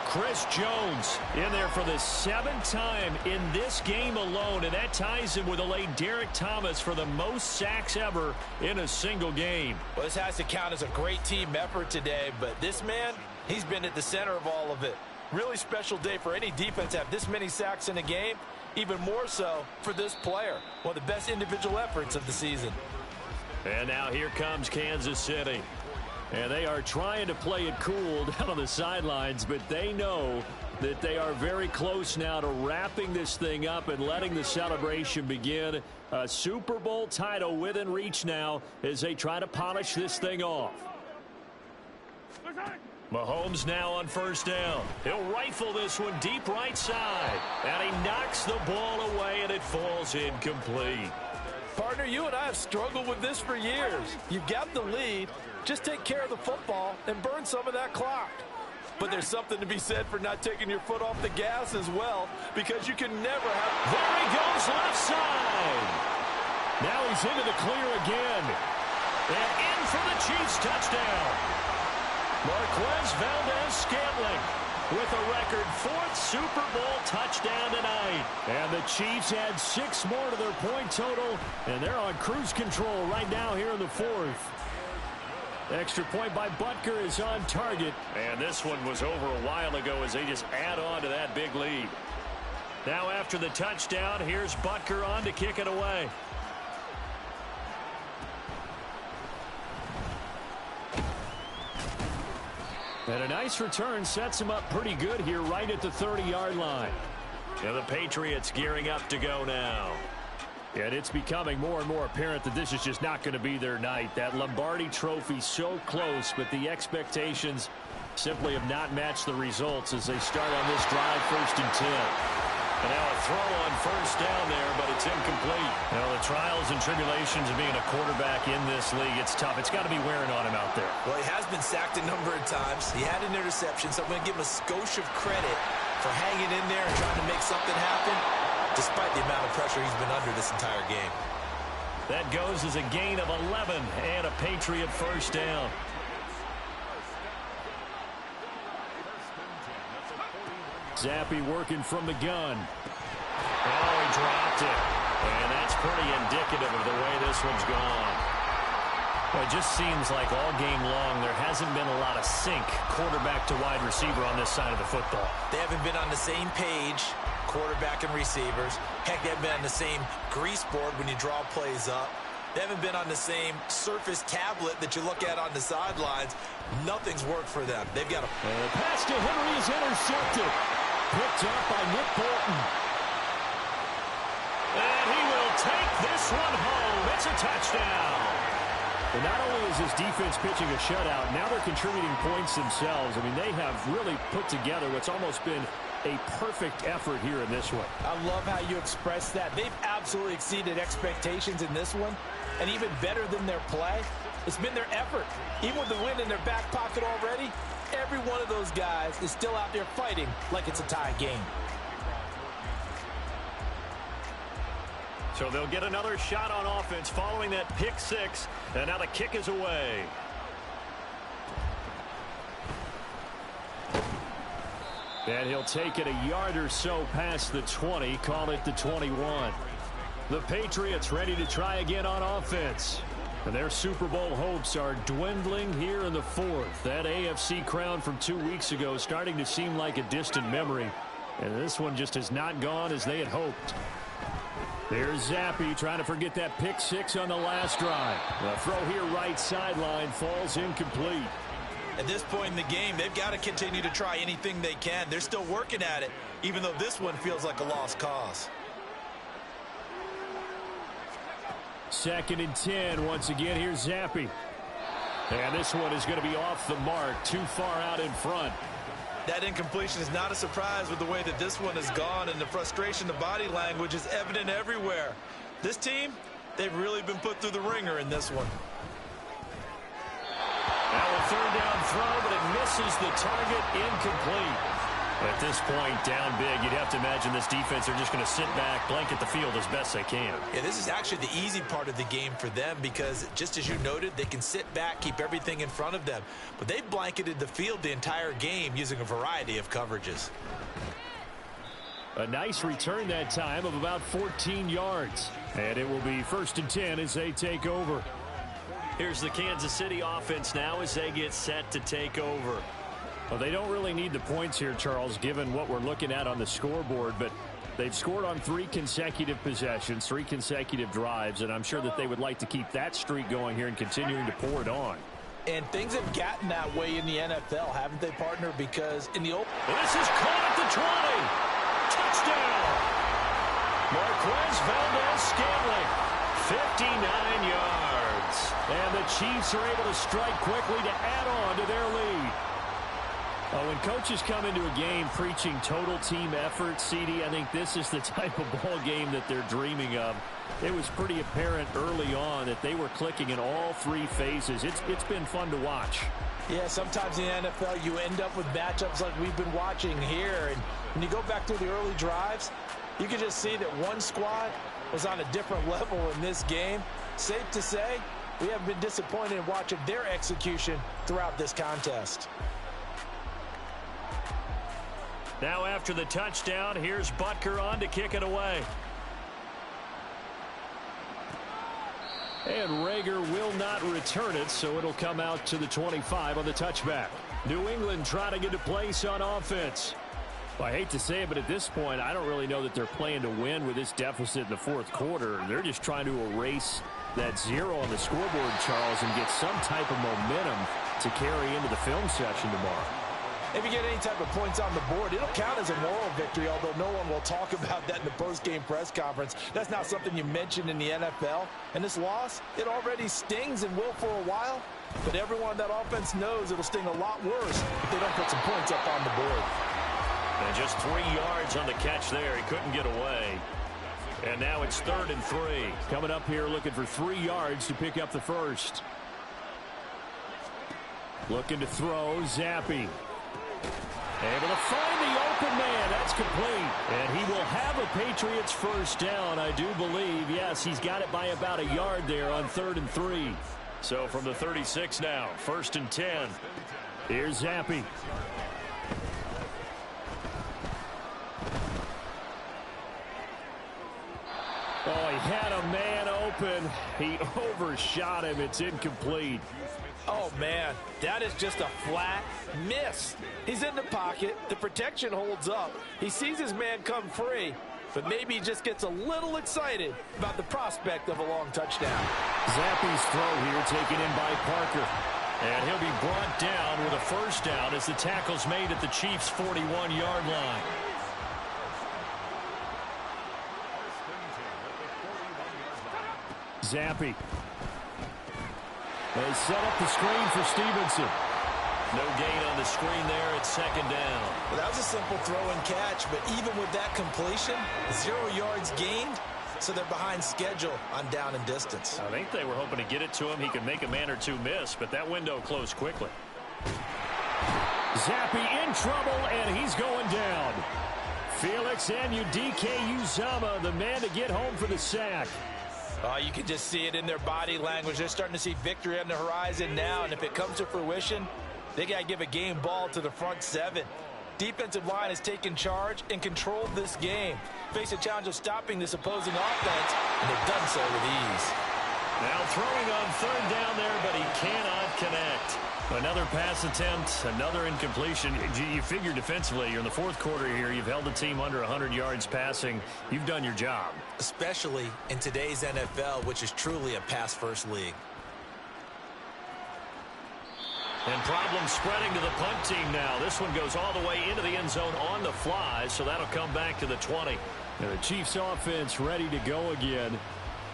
Chris Jones in there for the 7th time in this game alone, and that ties him with the late Derek Thomas for the most sacks ever in a single game. Well, this has to count as a great team effort today, but this man, he's been at the center of all of it. Really special day for any defense to have this many sacks in a game, even more so for this player. One of the best individual efforts of the season. And now here comes Kansas City. And they are trying to play it cool down on the sidelines, but they know that they are very close now to wrapping this thing up and letting the celebration begin. A Super Bowl title within reach now as they try to polish this thing off. Mahomes now on 1st down. He'll rifle this one deep right side. And he knocks the ball away, and it falls incomplete. Partner, you and I have struggled with this for years. You've got the lead. Just take care of the football and burn some of that clock. But there's something to be said for not taking your foot off the gas as well, because you can never have... There he goes left side. Now he's into the clear again. And in for the Chiefs touchdown. Marquez Valdez-Scantling with a record 4th Super Bowl touchdown tonight. And the Chiefs add 6 more to their point total, and they're on cruise control right now here in the 4th. Extra point by Butker is on target. And this one was over a while ago as they just add on to that big lead. Now after the touchdown, here's Butker on to kick it away. And a nice return sets him up pretty good here right at the 30-yard line. And the Patriots gearing up to go now. And it's becoming more and more apparent that this is just not going to be their night. That Lombardi trophy so close, but the expectations simply have not matched the results as they start on this drive 1st and 10. And now a throw on 1st down there, but it's incomplete. You know, the trials and tribulations of being a quarterback in this league, it's tough. It's got to be wearing on him out there. Well, he has been sacked a number of times. He had an interception, so I'm going to give him a skosh of credit for hanging in there and trying to make something happen. despite the amount of pressure he's been under this entire game. That goes as a gain of 11 and a Patriot first down. Zappi working from the gun. Oh, he dropped it. And that's pretty indicative of the way this one's gone. Well, it just seems like all game long there hasn't been a lot of sync quarterback to wide receiver on this side of the football. They haven't been on the same page, quarterback and receivers. Heck, they haven't been on the same grease board when you draw plays up. They haven't been on the same surface tablet that you look at on the sidelines. Nothing's worked for them. They've got a pass to Henry is intercepted. Picked up by Nick Bolton. And he will take this one home. It's a touchdown. And not only is his defense pitching a shutout, now they're contributing points themselves. I mean, they have really put together what's almost been a perfect effort here in this one. I love how you express that. They've absolutely exceeded expectations in this one. And even better than their play, it's been their effort. Even with the win in their back pocket already, every one of those guys is still out there fighting like it's a tie game. So they'll get another shot on offense following that pick six. And now the kick is away. And he'll take it a yard or so past the 20, call it the 21. The Patriots ready to try again on offense. And their Super Bowl hopes are dwindling here in the fourth. That AFC crown from 2 weeks ago starting to seem like a distant memory. And this one just has not gone as they had hoped. There's Zappi trying to forget that pick six on the last drive. The throw here right sideline falls incomplete. At this point in the game, they've got to continue to try anything they can. They're still working at it, even though this one feels like a lost cause. 2nd and 10. Once again, here's Zappi. And this one is going to be off the mark, too far out in front. That incompletion is not a surprise with the way that this one has gone, and the frustration, the body language is evident everywhere. This team, they've really been put through the ringer in this one. Now a 3rd down throw, but it misses the target, incomplete. At this point, down big, you'd have to imagine this defense are just going to sit back, blanket the field as best they can. Yeah, this is actually the easy part of the game for them because, just as you noted, they can sit back, keep everything in front of them. But they've blanketed the field the entire game using a variety of coverages. A nice return that time of about 14 yards. And it will be 1st and 10 as they take over. Here's the Kansas City offense now as they get set to take over. Well, they don't really need the points here, Charles, given what we're looking at on the scoreboard, but they've scored on 3 consecutive possessions, 3 consecutive drives, and I'm sure that they would like to keep that streak going here and continuing to pour it on. And things have gotten that way in the NFL, haven't they, partner? Because in the open... This is caught at the 20. Touchdown! Marquez Valdez-Scantling, 59 yards. And the Chiefs are able to strike quickly to add on to their lead. When coaches come into a game preaching total team effort, CD, I think this is the type of ball game that they're dreaming of. It was pretty apparent early on that they were clicking in all 3 phases. It's been fun to watch. Yeah, sometimes in the NFL you end up with matchups like we've been watching here. And when you go back to the early drives, you can just see that one squad was on a different level in this game. Safe to say, we haven't been disappointed in watching their execution throughout this contest. Now after the touchdown, here's Butker on to kick it away. And Rager will not return it, so it'll come out to the 25 on the touchback. New England trying to get a place on offense. Well, I hate to say it, but at this point, I don't really know that they're playing to win with this deficit in the 4th quarter. They're just trying to erase that 0 on the scoreboard, Charles, and get some type of momentum to carry into the film session tomorrow. If you get any type of points on the board, it'll count as a moral victory, although no one will talk about that in the post-game press conference. That's not something you mentioned in the NFL. And this loss, it already stings and will for a while. But everyone on that offense knows it'll sting a lot worse if they don't put some points up on the board. And just 3 yards on the catch there. He couldn't get away. And now it's 3rd and 3. Coming up here looking for 3 yards to pick up the first. Looking to throw, Zappi. Able to find the open man. That's complete. And he will have a Patriots first down, I do believe. Yes, he's got it by about a yard there on 3rd and 3. So from the 36 now, 1st and 10. Here's Zappi. Oh, he had a man open. He overshot him. It's incomplete. Oh, man, that is just a flat miss. He's in the pocket. The protection holds up. He sees his man come free, but maybe he just gets a little excited about the prospect of a long touchdown. Zappi's throw here taken in by Parker. And he'll be brought down with a first down as the tackle's made at the Chiefs' 41-yard line. Zappi. They set up the screen for Stevenson. No gain on the screen there. It's 2nd down. Well, that was a simple throw and catch, but even with that completion, 0 yards gained, so they're behind schedule on down and distance. I think they were hoping to get it to him. He could make a man or two miss, but that window closed quickly. Zappi in trouble, and he's going down. Felix Anudike-Uzomah, the man to get home for the sack. You can just see it in their body language. They're starting to see victory on the horizon now, and if it comes to fruition, they got to give a game ball to the front 7. Defensive line has taken charge and controlled this game. Face a challenge of stopping this opposing offense, and they've done so with ease. Now throwing on 3rd down there, but he cannot connect. Another pass attempt, another incompletion. You figure defensively, you're in the 4th quarter here. You've held the team under 100 yards passing. You've done your job. Especially in today's NFL, which is truly a pass-first league. And problems spreading to the punt team now. This one goes all the way into the end zone on the fly, so that'll come back to the 20. And the Chiefs offense ready to go again.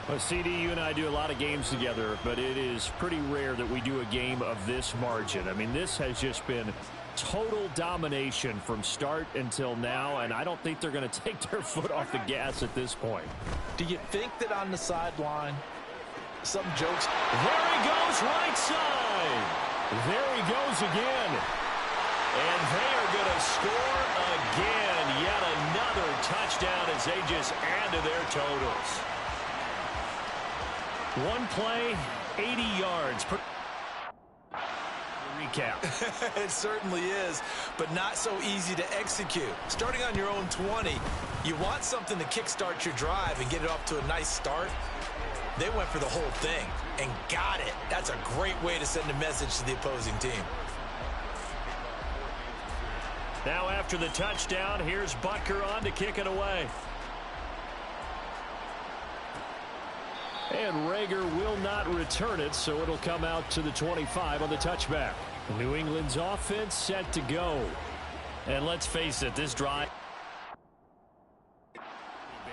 Well, CD, you and I do a lot of games together, but it is pretty rare that we do a game of this margin. I mean, this has just been total domination from start until now, and I don't think they're going to take their foot off the gas at this point. Do you think that on the sideline, some jokes? There he goes, right side. There he goes again. And they are going to score again. Yet another touchdown as they just add to their totals. One play, 80 yards. Recap. It certainly is, but not so easy to execute. Starting on your own 20, you want something to kickstart your drive and get it off to a nice start. They went for the whole thing and got it. That's a great way to send a message to the opposing team. Now after the touchdown, here's Butker on to kick it away. And Rager will not return it, so it'll come out to the 25 on the touchback. New England's offense set to go. And let's face it, this drive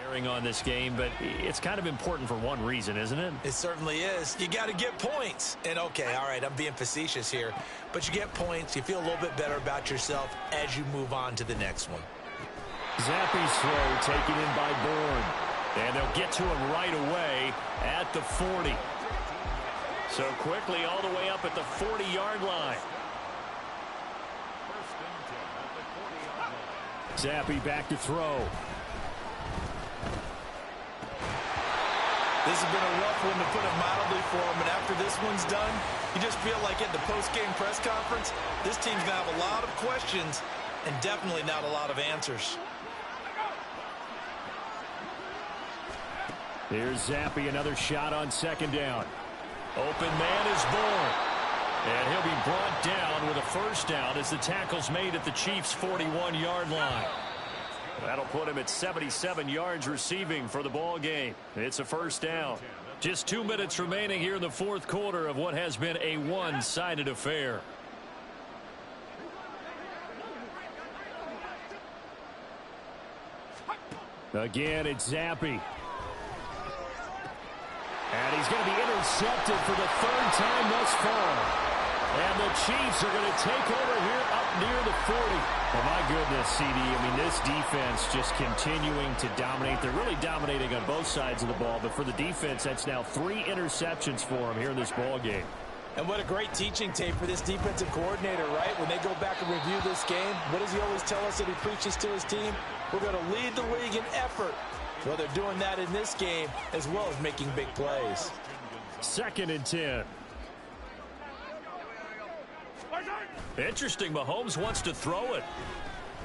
bearing on this game, but it's kind of important for one reason, isn't it? It certainly is. You got to get points. And okay, all right, I'm being facetious here, but you get points, you feel a little bit better about yourself as you move on to the next one. Zappi's throw taken in by Bourne. And they'll get to him right away at the 40. So quickly all the way up at the 40-yard line. Zappi back to throw. This has been a rough one, to put it mildly, for him. And after this one's done, you just feel like at the post-game press conference, this team's going to have a lot of questions and definitely not a lot of answers. Here's Zappi, another shot on 2nd down. Open man is Bourne. And he'll be brought down with a first down as the tackle's made at the Chiefs' 41-yard line. That'll put him at 77 yards receiving for the ball game. It's a first down. Just 2 minutes remaining here in the 4th quarter of what has been a one-sided affair. Again, it's Zappi. And he's going to be intercepted for the 3rd time thus far. And the Chiefs are going to take over here up near the 40. Well, my goodness, CD, I mean, this defense just continuing to dominate. They're really dominating on both sides of the ball. But for the defense, that's now 3 interceptions for them here in this ball game. And what a great teaching tape for this defensive coordinator, right? When they go back and review this game, what does he always tell us that he preaches to his team? We're going to lead the league in effort. Well, they're doing that in this game as well as making big plays. 2nd and 10. Interesting, Mahomes wants to throw it.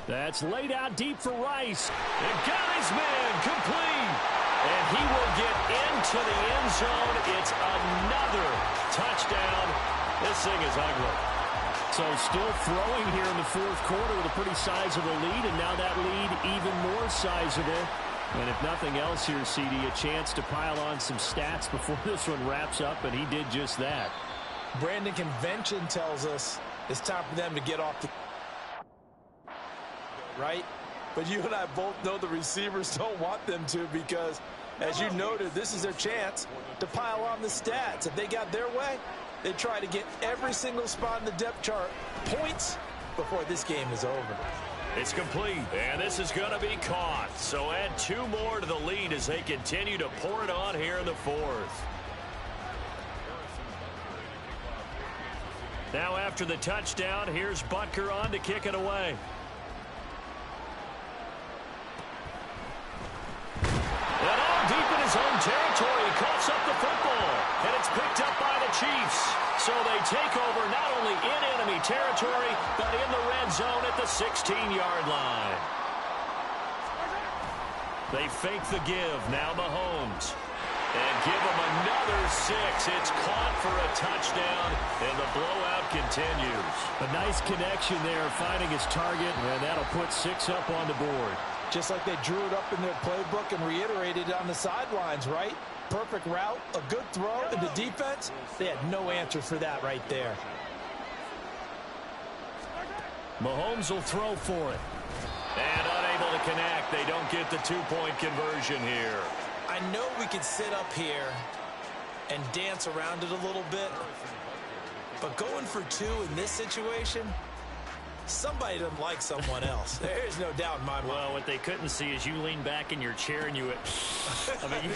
That's laid out deep for Rice. And got his man complete. And he will get into the end zone. It's another touchdown. This thing is ugly. So still throwing here in the 4th quarter with a pretty sizable lead. And now that lead even more sizable. And if nothing else here, CD, a chance to pile on some stats before this one wraps up. And he did just that. Brandon, convention tells us it's time for them to get off the... right? But you and I both know the receivers don't want them to because, as you noted, this is their chance to pile on the stats. If they got their way, they try to get every single spot in the depth chart points before this game is over. It's complete, and this is going to be caught. So add 2 more to the lead as they continue to pour it on here in the 4th. Now after the touchdown, here's Butker on to kick it away. And all deep in his own territory, he coughs up the football. And it's picked up by the Chiefs. So they take over not only in enemy territory, but in the red zone at the 16-yard line. They fake the give. Now Mahomes. And give him another 6. It's caught for a touchdown, and the blowout continues. A nice connection there, finding his target, and that'll put 6 up on the board. Just like they drew it up in their playbook and reiterated it on the sidelines, right? Perfect route, a good throw, and the defense, they had no answer for that right there. Mahomes will throw for it. And unable to connect. They don't get the 2-point conversion here. I know we could sit up here and dance around it a little bit, but going for 2 in this situation, somebody doesn't like someone else. There's no doubt in my mind. Well, what they couldn't see is you lean back in your chair and you went, I mean,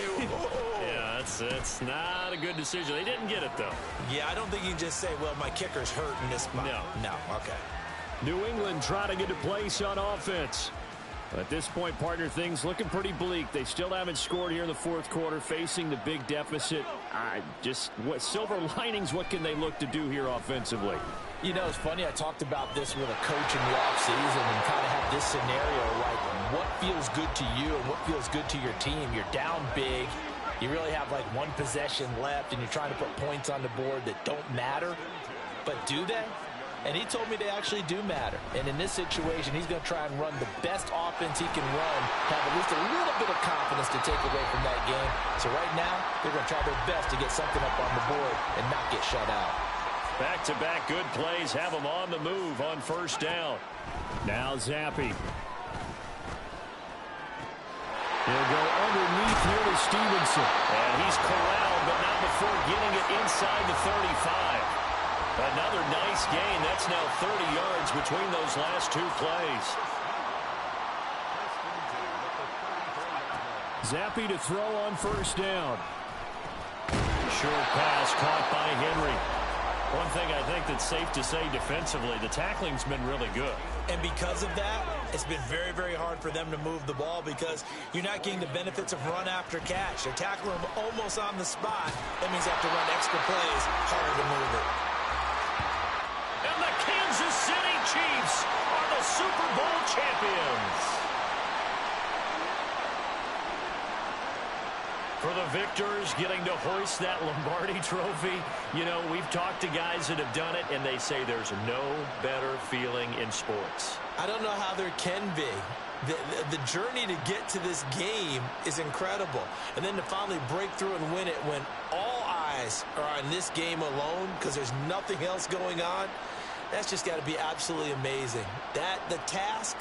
yeah, it's not a good decision. They didn't get it, though. Yeah, I don't think you can just say, well, my kicker's hurt in this spot. No, okay. New England trying to get a place on offense. At this point, partner, things looking pretty bleak. They still haven't scored here in the 4th quarter, facing the big deficit. What silver linings, what can they look to do here offensively? You know, it's funny. I talked about this with a coach in the offseason and kind of have this scenario, like what feels good to you and what feels good to your team. You're down big. You really have like 1 possession left, and you're trying to put points on the board that don't matter. But do they? And he told me they actually do matter. And in this situation, he's going to try and run the best offense he can run, have at least a little bit of confidence to take away from that game. So right now, they're going to try their best to get something up on the board and not get shut out. Back-to-back good plays have them on the move on 1st down. Now Zappi. He'll go underneath here to Stevenson. And he's corralled, but not before getting it inside the 35. Another nice gain. That's now 30 yards between those last 2 plays. Zappi to throw on 1st down. Short pass caught by Henry. One thing I think that's safe to say defensively, the tackling's been really good. And because of that, it's been very, very hard for them to move the ball because you're not getting the benefits of run after catch. They're tackling them almost on the spot. That means they have to run extra plays, harder to move it. And the Kansas City Chiefs are the Super Bowl champions. For the victors getting to hoist that Lombardi trophy, you know, we've talked to guys that have done it, and they say there's no better feeling in sports. I don't know how there can be. The journey to get to this game is incredible. And then to finally break through and win it when all eyes are on this game alone because there's nothing else going on, that's just got to be absolutely amazing. The task